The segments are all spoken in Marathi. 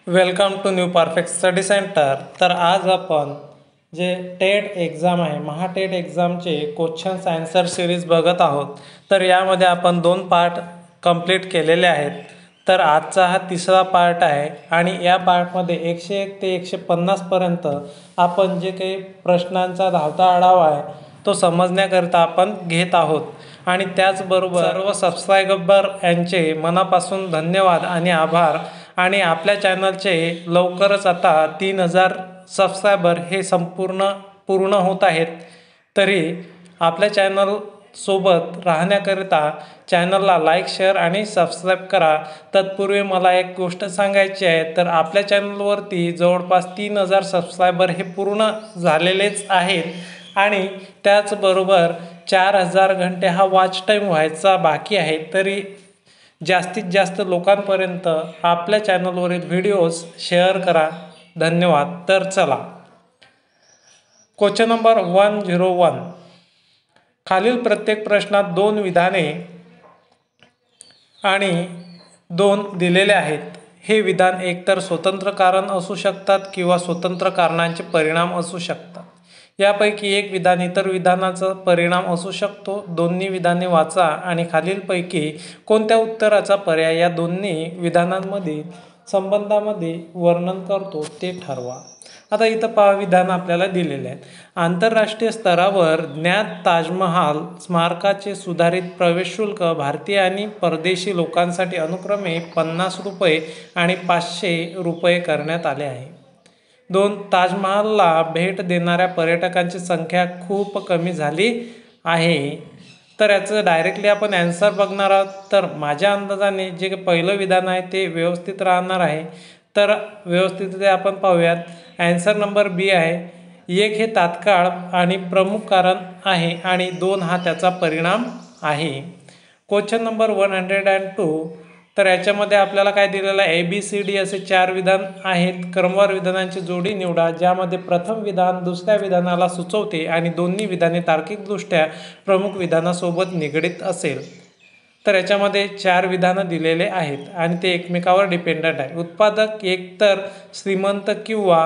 Welcome to new perfect study centre. तर आज आपण जे टेट एक्झाम आहे, महाटेट एक्झामचे क्वेश्चन्स आन्सर सिरीज बघत आहोत। तर यामध्ये आपण 2 पार्ट कंप्लीट केलेले आहेत। तर आजचा हा तिसरा पार्ट आहे आणि या पार्टमध्ये 101 ते 150 पर्यंत आपण जे काही प्रश्नांचा धावता आढावा आहे तो समजण्याकरिता आपण घेत आहोत। आणि त्याचबरोबर सर्व सबस्क्रायबर यांचे मनापासून धन्यवाद आणि आभार। आणि आपल्या चॅनलचे लवकरच आता 3000 सबस्क्रायबर हे पूर्ण होत आहेत। तरी आपल्या चॅनल सोबत राहण्याकरिता चॅनलला लाईक, शेअर आणि सबस्क्राईब करा। तत्पूर्वी मला एक गोष्ट सांगायची आहे, तर आपल्या चॅनलवरती जवळपास 3000 सबस्क्रायबर हे पूर्ण झालेलेच आहेत आणि त्याचबरोबर 4000 घंटे हा वॉच टाईम व्हायचा बाकी आहे। तरी जास्तीत जास्त लोकांपर्यंत आपल्या चॅनलवरील व्हिडिओज शेअर करा। धन्यवाद। तर चला, क्वेश्चन नंबर 101। खालील प्रत्येक प्रश्नात 2 विधाने आणि 2 दिलेले आहेत। हे विधान एकतर स्वतंत्र कारण असू शकतात किंवा स्वतंत्र कारणांचे परिणाम असू शकतात। यापैकी एक विधान इतर विधानाचा परिणाम असू शकतो। दोन्ही विधाने वाचा आणि खालीलपैकी कोणत्या उत्तराचा पर्याय या दोन्ही विधानांमध्ये संबंधामध्ये वर्णन करतो ते ठरवा। आता इथं पहा, विधान आपल्याला दिलेले आहेत। आंतरराष्ट्रीय स्तरावर ज्ञात ताजमहाल स्मारकाचे सुधारित प्रवेश शुल्क भारतीय आणि परदेशी लोकांसाठी अनुक्रमे 50 रुपये आणि 500 रुपये करण्यात आले आहे। 2. ताजमहालला भेट देणाऱ्या पर्यटकांची संख्या खूप कमी झाली आहे। तर याचं डायरेक्टली आपण ॲन्सर बघणार आहोत। तर माझ्या अंदाजाने जे पहिलं विधान आहे ते व्यवस्थित राहणार आहे। तर व्यवस्थित ते आपण पाहूयात। ॲन्सर नंबर बी आहे। 1 हे तात्काळ आणि प्रमुख कारण आहे आणि 2 हा त्याचा परिणाम आहे। Question number 102। तर याच्यामध्ये आपल्याला काय दिलेलं आहे, ABCD असे 4 विधान आहेत। क्रमवार विधानांची जोडी निवडा ज्यामध्ये प्रथम विधान दुसऱ्या विधानाला सुचवते आणि दोन्ही विधाने तार्किकदृष्ट्या प्रमुख विधानासोबत निगडीत असेल। तर याच्यामध्ये 4 विधानं दिलेले आहेत आणि ते एकमेकावर डिपेंडंट आहे। उत्पादक एकतर श्रीमंत किंवा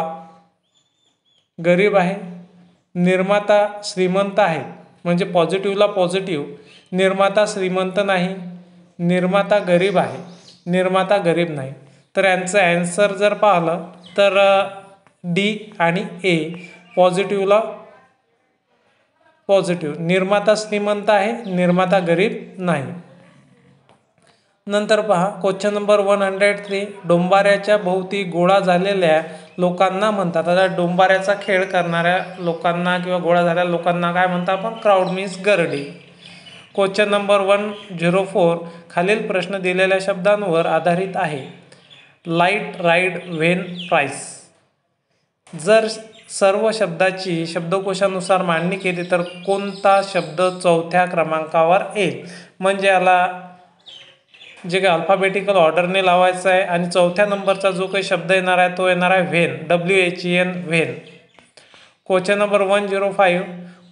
गरीब आहे। निर्माता श्रीमंत आहे, म्हणजे पॉझिटिव्हला पॉझिटिव्ह। निर्माता श्रीमंत नाही, निर्माता गरीब आहे, निर्माता गरीब नाही। तर यांचं ॲन्सर जर पाहिलं तर डी आणि ए, पॉझिटिव्हला पॉझिटिव्ह। निर्माता श्रीमंत आहे, निर्माता गरीब नाही। नंतर पहा, क्वेश्चन नंबर 103। डोंबाऱ्याच्या भोवती गोळा झालेल्या लोकांना म्हणतात। आता डोंबाऱ्याचा खेळ करणाऱ्या लोकांना किंवा गोळा झालेल्या लोकांना काय म्हणतात आपण, क्राऊड मीन्स गर्दी। Question number 104। खालील प्रश्न दिलेल्या शब्दांवर आधारित आहे। Light ride when price. जर सर्व शब्दाची शब्दकोशानुसार मांडणी केली तर कोणता शब्द चौथ्या क्रमांकावर येईल? म्हणजे याला जे काही अल्फाबेटिकल ऑर्डरने लावायचं आहे आणि चौथ्या नंबरचा जो काही शब्द येणार आहे तो येणार आहे when, WHEN, when. Question number 105।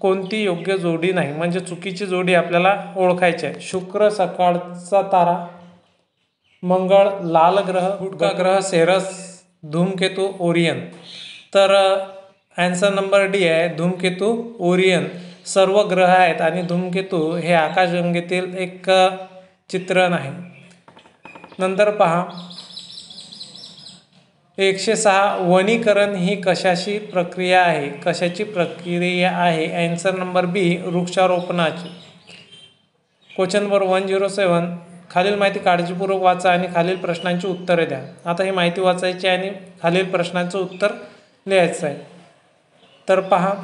कोणती योग्य जोडी नाही, म्हणजे चुकीची जोडी आपल्याला ओळखायची आहे। शुक्र सकाळचा तारा, मंगळ लाल ग्रह, फुटका ग्रह सेरस, धूमकेतू ओरियन। तर ॲन्सर नंबर डी आहे, धूमकेतू ओरियन। सर्व ग्रह आहेत आणि धूमकेतू हे आकाशगंगेतील एक चित्रण आहे। नंतर पहा, 106। वनीकरण ही कशाची प्रक्रिया आहे? कशाची प्रक्रिया आहे? ॲन्सर नंबर बी, वृक्षारोपणाची। Question number 107। खालील माहिती काळजीपूर्वक वाचा आणि खालील प्रश्नांची उत्तरे द्या। आता ही माहिती वाचायची आणि खालील प्रश्नांचं उत्तर लिहायचं आहे। तर पहा,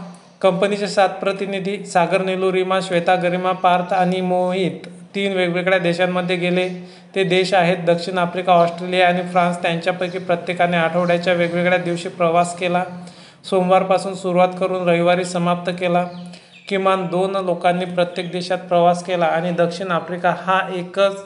कंपनीचे 7 प्रतिनिधी सागर, नीलू, रीमा, श्वेता, गरिमा, पार्थ आणि मोहित 3 वेगवेगळ्या देशांमध्ये गेले। ते देश आहेत दक्षिण आफ्रिका, ऑस्ट्रेलिया आणि फ्रान्स। त्यांच्यापैकी प्रत्येकाने आठवड्याच्या वेगवेगळ्या दिवशी प्रवास केला। सोमवारपासून सुरुवात करून रविवारी समाप्त केला। किमान 2 लोकांनी प्रत्येक देशात प्रवास केला आणि दक्षिण आफ्रिका हा एकच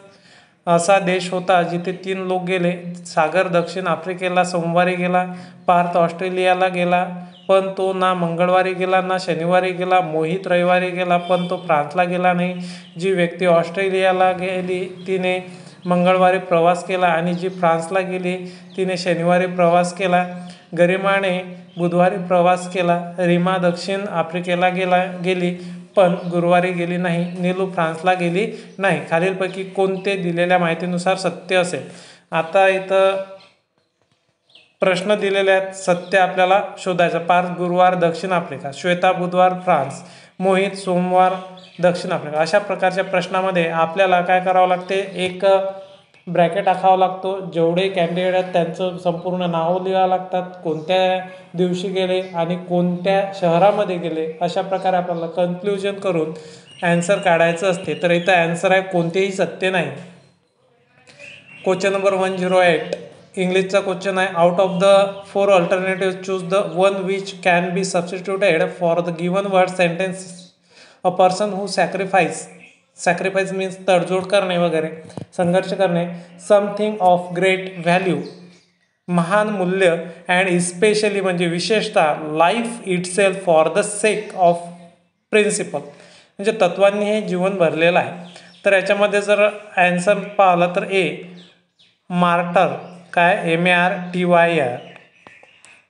असा देश होता जिथे 3 लोक गेले। सागर दक्षिण आफ्रिकेला सोमवारी गेला, पार्थ ऑस्ट्रेलियाला गेला पण तो ना मंगळवारी गेला ना शनिवारी गेला, मोहित रविवारी गेला पण तो फ्रान्सला गेला नाही। जी व्यक्ती ऑस्ट्रेलियाला गेली तिने मंगळवारी प्रवास केला आणि जी फ्रान्सला गेली तिने शनिवारी प्रवास केला. गरिमाने बुधवारी प्रवास केला. रीमा दक्षिण आफ्रिकेला गेली पण गुरुवारी गेली नाही. नीलू फ्रान्सला गेली नाही. खालीलपैकी कोणते दिलेल्या माहितीनुसार सत्य असेल? आता इथं प्रश्न दिलेले आहेत, सत्य आपल्याला शोधायचं. पार्थ गुरुवार दक्षिण आफ्रिका, श्वेता बुधवार फ्रान्स, मोहित सोमवार दक्षिण आफ्रिका. अशा प्रकारच्या प्रश्नामध्ये आपल्याला काय करावं लागते, एक ब्रॅकेट टाकावं लागतो. जेवढे कॅन्डिडेट आहेत त्यांचं संपूर्ण नाव लिहावं लागतात, कोणत्या दिवशी गेले आणि कोणत्या शहरामध्ये गेले, अशा प्रकारे आपल्याला कन्क्ल्युजन करून ॲन्सर काढायचं असते. तर इथं ॲन्सर आहे कोणतेही सत्य नाही. क्वेश्चन नंबर 108 इंग्लिशचा क्वेश्चन आहे. Out of the 4 alternative choose the one which can be substituted for the given word sentence. A person who sacrifice means तडजोड करणे वगैरे, संघर्ष करणे. समथिंग ऑफ ग्रेट व्हॅल्यू, महान मूल्य. अँड इस्पेशली म्हणजे विशेषतः life itself for the sake of principle, म्हणजे तत्वांनी हे जीवन भरलेलं आहे. तर याच्यामध्ये जर ॲन्सर पाहिलं तर ए मार्टर, काय MARTYR.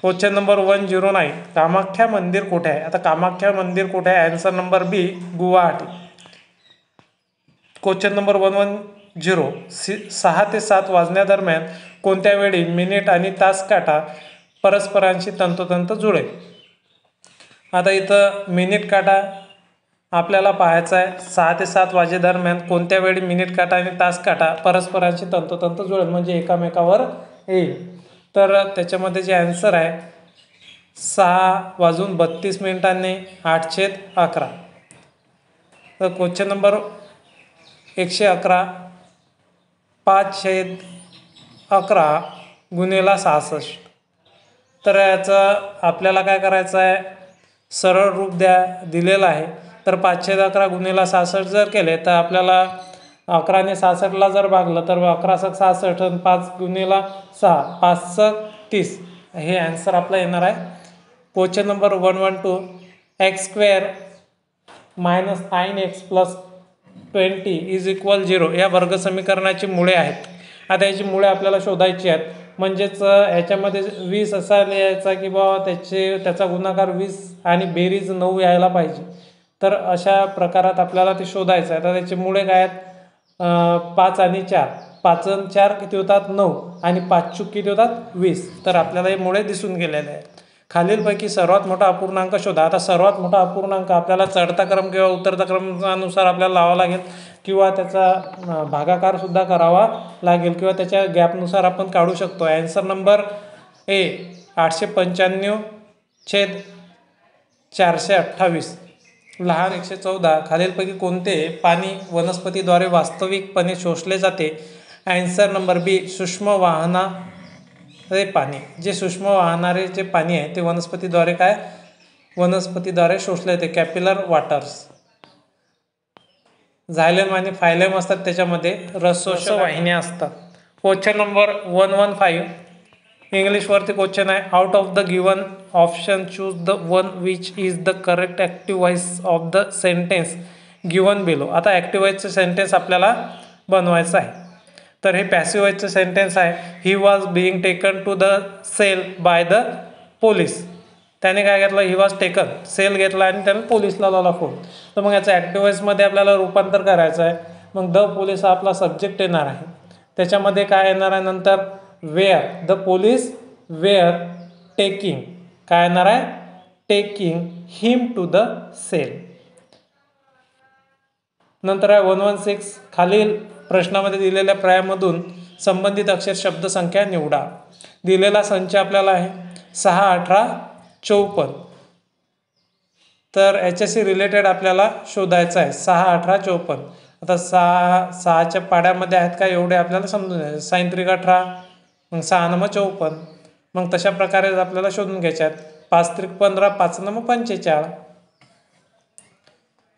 क्वेश्चन नंबर 109 कामाख्या मंदिर कुठे आहे? आता कामाख्या मंदिर कुठे आहे? ॲन्सर नंबर बी गुवाहाटी. क्वेश्चन नंबर 110 6 ते 7 वाजण्यादरम्यान कोणत्या वेळी मिनिट आणि तास काटा परस्परांशी तंतोतंत जुळेल? आता इथं मिनिट काटा आपल्याला पाहायचा आहे. 6 ते 7 वाजेदरम्यान कोणत्या वेळी मिनिट काटा आणि तास काटा परस्परांशी तंतोतंत जुळेल, म्हणजे एकामेकावर येईल. तर त्याच्यामध्ये जे ॲन्सर आहे 6:32 8/11. तर क्वेश्चन नंबर 111 5/11 गुणिले 66. तर याचं आपल्याला काय करायचं आहे, सरळ रूप दिलेलं आहे. तर 5/11 गुणिले 66 जर केले तर आपल्याला 11ने 66ला जर भागलं तर 11 66 आणि 5 गुणिले 6 5 30. हे ॲन्सर आपलं येणार आहे. क्वेश्चन नंबर 112 x² - 9x + 20 = 0 या वर्गसमीकरणाची मुळे आहेत. आता याची मुळे आपल्याला शोधायची आहेत. म्हणजेच याच्यामध्ये 20 असा लिहायचा की बाबा त्याचा गुणाकार 20 आणि बेरीज 9 यायला पाहिजे. तर अशा प्रकारात आपल्याला ते शोधायचं आहे. तर त्याचे मुळे काय आहेत, 5 आणि 4. 5 आणि 4 किती होतात 9 आणि 5 चूक किती होतात 20. तर आपल्याला हे मुळे दिसून गेलेले आहेत. खालीलपैकी सर्वात मोठा अपूर्णांक शोधा. आता सर्वात मोठा अपूर्णांक आपल्याला चढता क्रम किंवा उतरता क्रमानुसार आपल्याला लावावा लागेल किंवा त्याचा भागाकार सुद्धा करावा लागेल किंवा त्याच्या गॅपनुसार आपण काढू शकतो. Answer number A 895/428. लहान 114 खालीलपैकी कोणते पाणी वनस्पतीद्वारे वास्तविकपणे शोषले जाते? ॲन्सर नंबर बी सूक्ष्म वाहणारे पाणी. जे सूक्ष्म वाहणारे जे पाणी आहे ते वनस्पतीद्वारे शोषले जाते, कॅपिलर वॉटर्स. झायलेम आणि फायलेम असतात, त्याच्यामध्ये रसवाहिन्या असतात. क्वेश्चन नंबर 115 इंग्लिशवरती क्वेश्चन आहे. Out of the given option choose the one which is the correct active voice of the sentence given below. आता ॲक्टिव्ह व्हॉइसचं सेंटेन्स आपल्याला बनवायचं आहे. तर हे पॅसिव्ह व्हॉइसचं सेंटेन्स आहे. He was being taken to the cell by the police. त्याने काय घेतलं, ही वॉज टेकन, सेल घेतला आणि त्याने पोलीसला लावला फोन. तर मग याचं ॲक्टिव्ह व्हॉइसमध्ये आपल्याला रूपांतर करायचं आहे. मग द पोलीस हा आपला सब्जेक्ट येणार आहे. त्याच्यामध्ये काय येणार आहे नंतर, were the police were taking, काय येणार आहे, taking him to the cell. नंतर आहे 116 खालील प्रश्नामध्ये दिलेल्या पर्यायामधून संबंधित अक्षर शब्दसंख्या निवडा. दिलेला संच आपल्याला आहे 6, 18, 54. तर याच्याशी रिलेटेड आपल्याला शोधायचं आहे 6, 18, 54. आता 6च्या पाड्यामध्ये आहेत का एवढे आपल्याला समजून घ्यायचे. 6 त्रिक 18, मग 6 मग 54. मग तशा प्रकारे आपल्याला शोधून घ्यायचे आहेत. 5 त्रिक 15, 5 मग 45.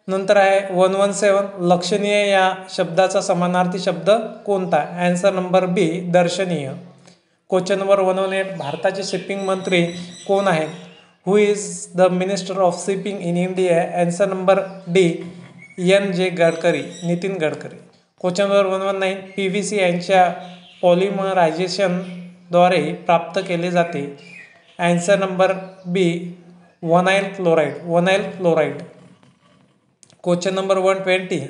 नंतर आहे 117 लक्षणीय या शब्दाचा समानार्थी शब्द कोणता? ॲन्सर नंबर बी दर्शनीय. क्वेश्चन नंबर 118 भारताचे शिपिंग मंत्री कोण आहेत? Who is the minister of shipping in India? Answer number D NJ Gadkari, Nitin Gadkari. Question number 119 PVC यांच्या पॉलिमरायझेशनद्वारे प्राप्त केले जाते. Answer number B vinyl chloride. क्वेश्चन नंबर 120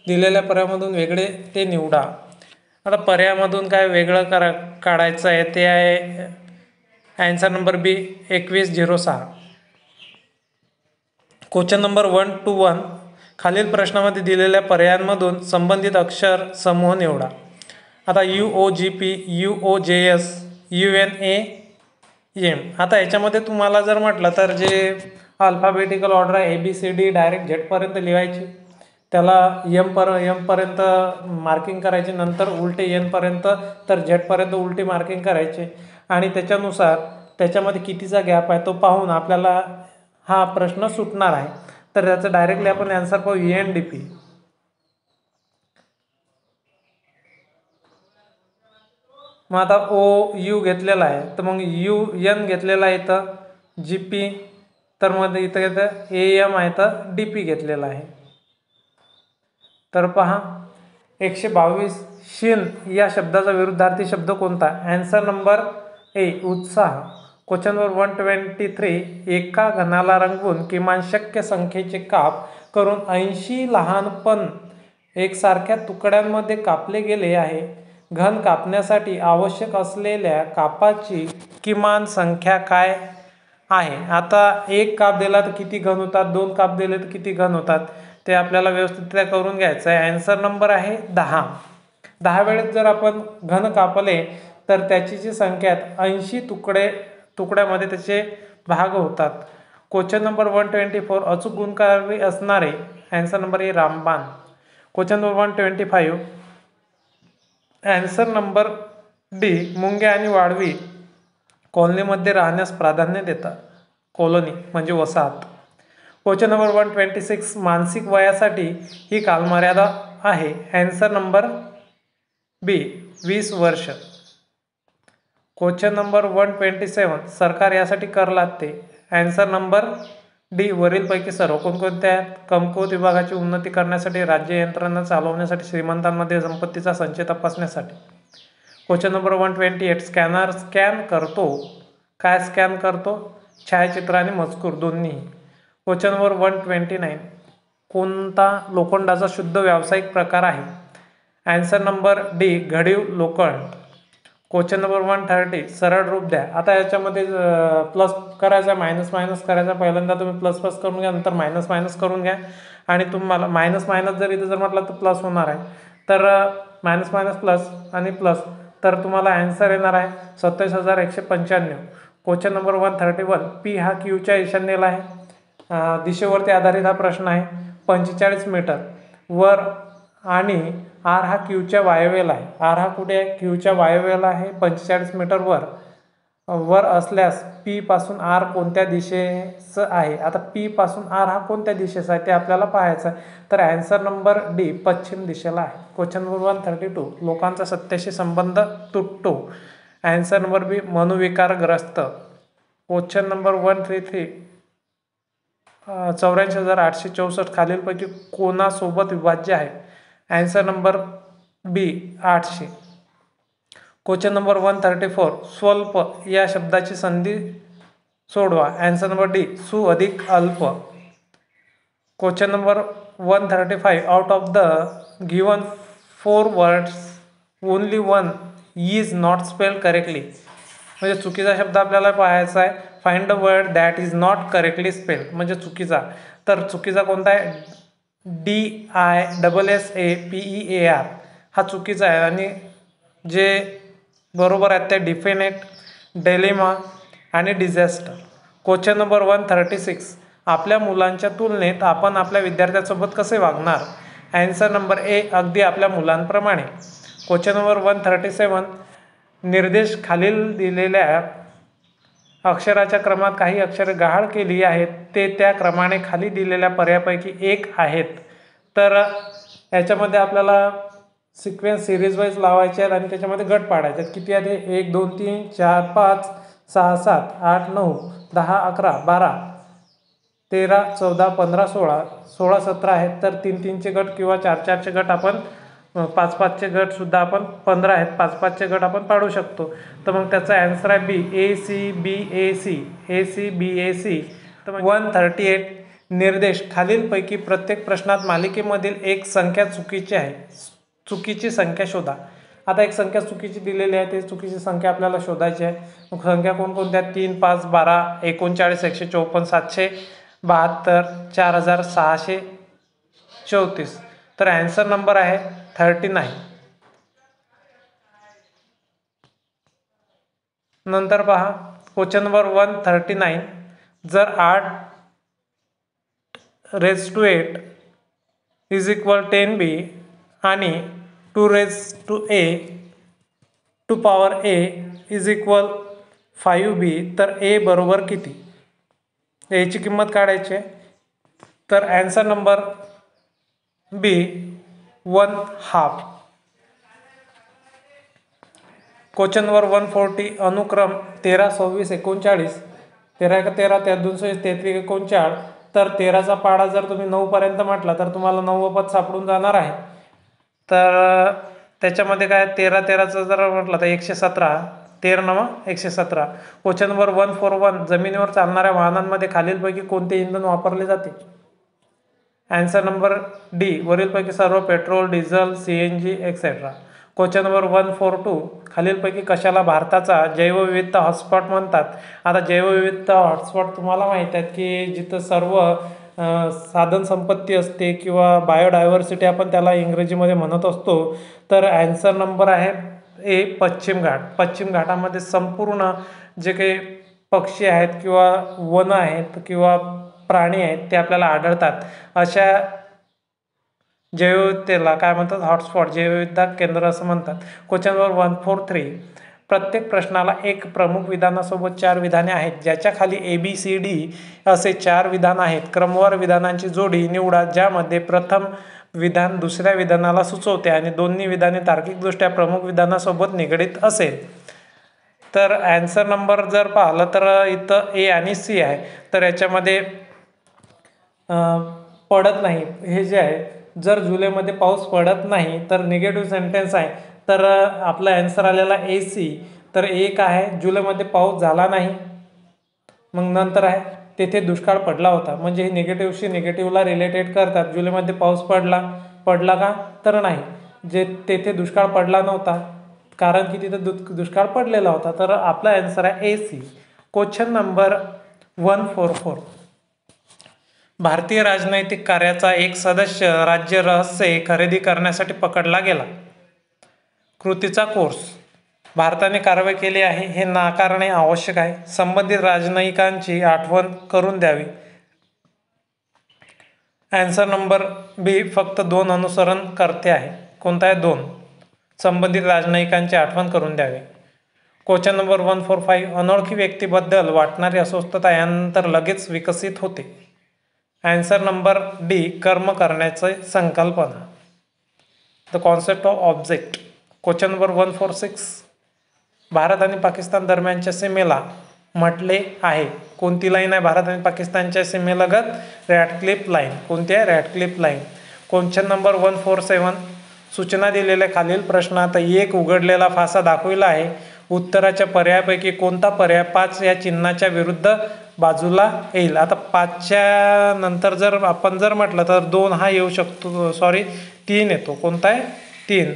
दिलेल्या पर्यायामधून वेगळे ते निवडा. आता पर्यायामधून काय वेगळं काढायचं आहे ते आहे आन्सर नंबर बी 2106. क्वेश्चन नंबर 121 खालील प्रश्नामध्ये दिलेल्या पर्यायांमधून संबंधित अक्षर समूह निवडा. आता UOGP, UOJS, UNAM. आता याच्यामध्ये तुम्हाला जर म्हटलं तर जे अल्फाबेटिकल ऑर्डर आहे ABCD डायरेक्ट झेडपर्यंत लिहायची, त्याला एम पर्यंत मार्किंग करायचे, नंतर उलटे N पर्यंत तर झेडपर्यंत उलटी मार्किंग करायचे आणि त्याच्यानुसार त्याच्यामध्ये कितीचा गॅप आहे तो पाहून आपल्याला हा प्रश्न सुटणार आहे. तर त्याचं डायरेक्टली आपण आन्सर पाहू UNDP. मग आता OU घेतलेला आहे तर मग UN घेतलेला आहे तर GP, तर मध्ये इथं येतं AM आहे तर DP घेतलेला आहे. तर पहा 122 शिन या शब्दाचा विरुद्धार्थी शब्द कोणता? आन्सर नंबर ए उत्साह. क्वेश्चन नंबर 123 एका घनाला रंगवून किमान शक्य संख्येचे काप करून 80 लहानपण एकसारख्या तुकड्यांमध्ये कापले गेले आहे. घन कापण्यासाठी आवश्यक असलेल्या कापाची किमान संख्या काय आहे? आता एक काप दिला तर किती घन होतात, दोन काप दिले तर किती घन होतात ते आपल्याला व्यवस्थित करून घ्यायचं आहे. आन्सर नंबर आहे 10. 10 वेळेस जर आपण घन कापले तर त्याची जी संख्या 80 तुकड्यामध्ये त्याचे भाग होतात. क्वेश्चन नंबर 124 अचूक गुणकारी असणारे आन्सर नंबर ए रामबाण. Question number 125 answer number D मुंग्या आणि वाळवी कॉलनीमध्ये राहण्यास प्राधान्य देतात. कॉलनी म्हणजे वसाहत. क्वेश्चन नंबर 126 मानसिक वयासाठी ही कालमर्यादा आहे. आन्सर नंबर बी 20 वर्ष. क्वेश्चन नंबर 127 सरकार यासाठी कर लादते. आन्सर नंबर डी वरीलपैकी सर्व. कोणकोणत्या? कमकुवत विभागाची उन्नती करण्यासाठी, राज्य यंत्रणा चालवण्यासाठी, श्रीमंतांमध्ये संपत्तीचा संचय तपासण्यासाठी. क्वेश्चन नंबर 128 स्कॅनर स्कॅन करतो. काय स्कॅन करतो? छायाचित्र आणि मजकूर दोन्ही. क्वेश्चन नंबर 129 कोणता लोखंडाचा शुद्ध व्यावसायिक प्रकार आहे? आन्सर नंबर डी घडीव लोखंड. क्वेश्चन नंबर 130 सरळ रूप द्या. आता याच्यामध्ये प्लस करायचा, मायनस करायचा. पहिल्यांदा तुम्ही प्लस करून घ्या, नंतर मायनस करून घ्या आणि तुम्हाला मायनस जर इथं जर म्हटलं तर प्लस होणार आहे. तर मायनस प्लस आणि प्लस तर तुम्हाला आन्सर येणार आहे 27,195. क्वेश्चन नंबर 131 P हा क्यूच्या ईशान्येला आहे. दिशेवरती आधारित हा प्रश्न आहे. 45 मीटर वर आणि R हा क्यूच्या वायव्येला आहे. R हा कुठे आहे? क्यूच्या वायव्येला आहे. 45 मीटर वर असल्यास P पासून R कोणत्या दिशेचं आहे? आता P पासून R हा कोणत्या दिशेचा आहे ते आपल्याला पाहायचं आहे. तर आन्सर नंबर डी पश्चिम दिशेला आहे. क्वेश्चन नंबर 132 लोकांचा सत्याशी संबंध तुटतो. आन्सर नंबर बी मनोविकारग्रस्त. क्वेश्चन नंबर 133 84,864 खालीलपैकी कोणासोबत विभाज्य आहे? आन्सर नंबर बी 800. क्वेश्चन नंबर 134 स्वल्प या शब्दाची संधी सोडवा. आन्सर नंबर डी सु अधिक अल्प. Question number 135 out of the given 4 words only one is not spelled correctly. म्हणजे चुकीचा शब्द आपल्याला पाहायचा आहे. Find the word that is not correctly spelled म्हणजे चुकीचा. तर चुकीचा कोणता आहे? DISSAPEAR हा चुकीचा आहे आणि जे बरोबर आहेत ते डिफिनेट, डेलिमा आणि डिझास्टर. क्वेश्चन नंबर 136 आपल्या मुलांच्या तुलनेत आपण आपल्या विद्यार्थ्यांसोबत कसे वागणार? आन्सर नंबर ए अगदी आपल्या मुलांप्रमाणे. क्वेश्चन नंबर 137 निर्देश खालील दिलेल्या अक्षराच्या क्रमात काही अक्षरे गहाळ केली आहेत ते त्या क्रमाने खाली दिलेल्या पर्यायापैकी एक आहेत. तर याच्यामध्ये आपल्याला सिक्वेन्स सिरीज वाईज लावायचे आहेत आणि त्याच्यामध्ये गट पाडायचे आहेत. किती आहे? 1 2 3 4 5 6 7 8 9 10 11 12 13 14 15 16 16 17 आहेत. तर 3 3चे गट किंवा 4 4चे गट आपण 5-5चे गटसुद्धा आपण 15 आहेत, 5-5चे गट आपण पाडू शकतो. तर मग त्याचा ॲन्सर आहे बी, ACBAC. तर मग 138 निर्देश खालीलपैकी प्रत्येक प्रश्नात मालिकेमधील एक संख्या चुकीची आहे, चुकीची संख्या शोधा. आता एक संख्या चुकीची दिलेली आहे, ती चुकीची संख्या आपल्याला शोधायची आहे. मग संख्या कोणकोणत्या? 3, 5, 12, 39, 154, 772, 4634. तर ॲन्सर नंबर आहे 39. नंतर पहा क्वेश्चन नंबर 139. जर 8⁸ इज इक्वल 10b आणि 2⁴ इज इक्वल 5b तर a बरोबर किती? याची किंमत काढायची आहे. तर ॲन्सर नंबर बी 1/2. Question number 140. अनुक्रम 13, 26, 39. 13 × 13 = 33, 39. तर 13चा पाढा जर तुम्ही 9 पर्यंत म्हटला तर तुम्हाला 9वं पद सापडून जाणार आहे. तर त्याच्यामध्ये काय 13 13चं जर म्हटलं तर 117. 13 117. Question number 141. जमिनीवर चालणाऱ्या वाहनांमध्ये खालीलपैकी कोणते इंधन वापरले जाते? ॲन्सर नंबर डी, वरीलपैकी सर्व petrol, diesel, CNG etcetera. Question number 142. खालीलपैकी कशाला भारताचा जैवविविधता हॉटस्पॉट म्हणतात? आता जैवविविधता हॉटस्पॉट तुम्हाला माहीत आहेत की जिथं सर्व साधन संपत्ती असते किंवा बायोडायव्हर्सिटी आपण त्याला इंग्रजीमध्ये म्हणत असतो. तर ॲन्सर नंबर आहे ए, पश्चिम घाट. पश्चिम घाटामध्ये संपूर्ण जे काही पक्षी आहेत किंवा वनं आहेत किंवा प्राणी आहेत ते आपल्याला आढळतात. अशा जैवविविधतेला काय म्हणतात? हॉटस्पॉट, जैवविविधता केंद्र असं म्हणतात. Question number 143. प्रत्येक प्रश्नाला एक प्रमुख विधानासोबत 4 विधाने आहेत. ज्याच्या खाली ABCD असे 4 विधान आहेत. क्रमवार विधानांची जोडी निवडा ज्यामध्ये प्रथम विधान दुसऱ्या विधानाला सुचवते आणि दोन्ही विधाने तार्किकदृष्ट्या प्रमुख विधानासोबत निगडीत असेल. तर ॲन्सर नंबर जर पाहिलं तर इथं A आणि C आहे. तर याच्यामध्ये पडत नाही हे जे आहे, जर जुलैमध्ये पाऊस पडत नाही तर निगेटिव्ह सेंटेन्स आहे. तर आपला ॲन्सर आलेला AC. तर एक आहे जुलैमध्ये पाऊस झाला नाही. मग नंतर आहे तेथे दुष्काळ पडला होता. म्हणजे हे निगेटिव्हशी निगेटिव्हला रिलेटेड करतात. जुलैमध्ये पाऊस पडला का? तर नाही, जे तेथे दुष्काळ पडला नव्हता कारण की तिथे दुष्काळ पडलेला होता. तर आपला ॲन्सर आहे AC. Question number 144. भारतीय राजनैतिक कार्याचा एक सदस्य राज्य रहस्ये खरेदी करण्यासाठी पकडला गेला. कृतीचा कोर्स. भारताने कारवाई केली आहे हे नाकारणे आवश्यक आहे. संबंधित राजनयिकांची आठवण करून द्यावी. ॲन्सर नंबर बी, फक्त 2 अनुसरणकर्ते आहे. कोणता आहे? 2. संबंधित राजनयिकांची आठवण करून द्यावी. Question number 145. अनोळखी व्यक्तीबद्दल वाटणारी अस्वस्थता यानंतर लगेच विकसित होते. ॲन्सर नंबर डी, कर्म करण्याची संकल्पना. The concept of object. Question number 146. Bharat आणि पाकिस्तान दरम्यानच्या सीमेला म्हटले आहे. कोणती लाईन आहे भारत आणि पाकिस्तानच्या सीमेलगत? Radcliffe line. कोणती आहे? Radcliffe line. Question number 147. सूचना दिलेल्या खालील प्रश्नात एक उघडलेला फासा दाखविला आहे. उत्तराच्या पर्यायापैकी कोणता पर्याय 5 या चिन्हाच्या विरुद्ध बाजूला येईल? आता 5च्या नंतर जर आपण म्हटलं तर 2 हा येऊ शकतो, 3 येतो. कोणता आहे? 3.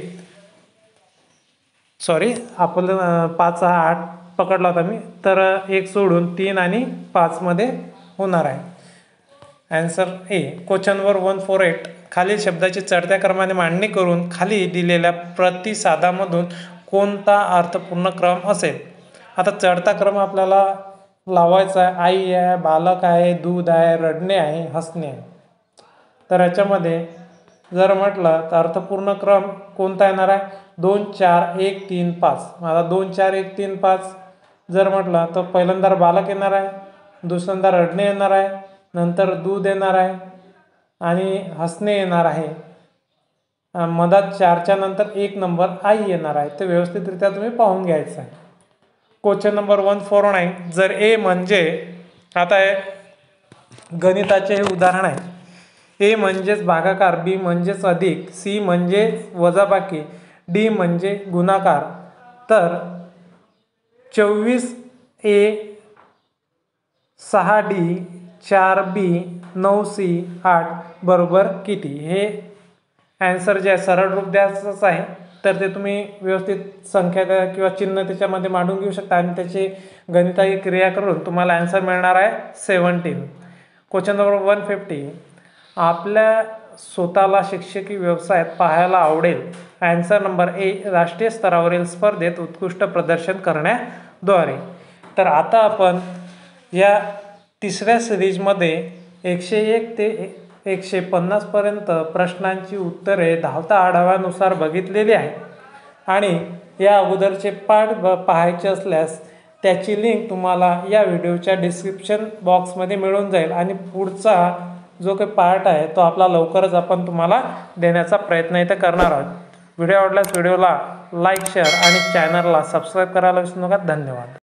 आपलं 5 हा 8 पकडला होता मी, तर 1 सोडून 3 आणि 5 मध्ये होणार आहे. Answer A. Question number 148. खालील शब्दाची चढत्या क्रमाने मांडणी करून खाली दिलेल्या प्रतिसादामधून कोणता अर्थपूर्ण क्रम असेल? आता चढता क्रम आपल्याला लावायचा आहे. आई आहे, बालक आहे, दूध आहे, रडणे आहे, हसणे आहे. तर याच्यामध्ये जर म्हटलं तर अर्थपूर्ण क्रम कोणता येणार आहे? 2 4 1 3 5. आता 2 4 1 3 5 जर म्हटलं तर पहिल्यांदा बालक येणार आहे, दुसऱ्यांदा रडणे येणार आहे, नंतर दूध येणार आहे आणि हसणे येणार आहे. मधात 4च्या नंतर 1 नंबर आई येणार आहे. ते व्यवस्थितरित्या तुम्ही पाहून घ्यायचं आहे. Question number 149. जर ए म्हणजे, आता गणिताचे हे उदाहरण आहे. ए म्हणजेच भागाकार, बी म्हणजेच अधिक, सी म्हणजे वजाबाकी, डी म्हणजे गुणाकार. तर 24A 6D 4B 9C 8 बरोबर किती? हे ॲन्सर जे आहे सरळ रूप द्यायचंच आहे. तर ते तुम्ही व्यवस्थित संख्या किंवा चिन्ह त्याच्यामध्ये मांडून घेऊ शकता आणि त्याची गणिताची क्रिया करून तुम्हाला ॲन्सर मिळणार आहे 17. Question number 150. आपल्या स्वतःला शिक्षकी व्यवसायात पाहायला आवडेल. ॲन्सर नंबर ए, राष्ट्रीय स्तरावरील स्पर्धेत उत्कृष्ट प्रदर्शन करण्याद्वारे. तर आता आपण या तिसऱ्या सिरीजमध्ये 101 ते 150 पर्यंत प्रश्नांची उत्तरे धावता आढाव्यानुसार बघितलेली आहे. आणि या अगोदरचे पाठ पाहायचे असल्यास त्याची लिंक तुम्हाला या व्हिडिओच्या डिस्क्रिप्शन बॉक्समध्ये मिळून जाईल. आणि पुढचा जो काही पार्ट आहे तो आपला लवकरच आपण तुम्हाला देण्याचा प्रयत्न इथे करणार आहोत. व्हिडिओ आवडल्यास व्हिडिओला लाईक, शेअर आणि चॅनलला सबस्क्राईब करायला विसरू नका. धन्यवाद.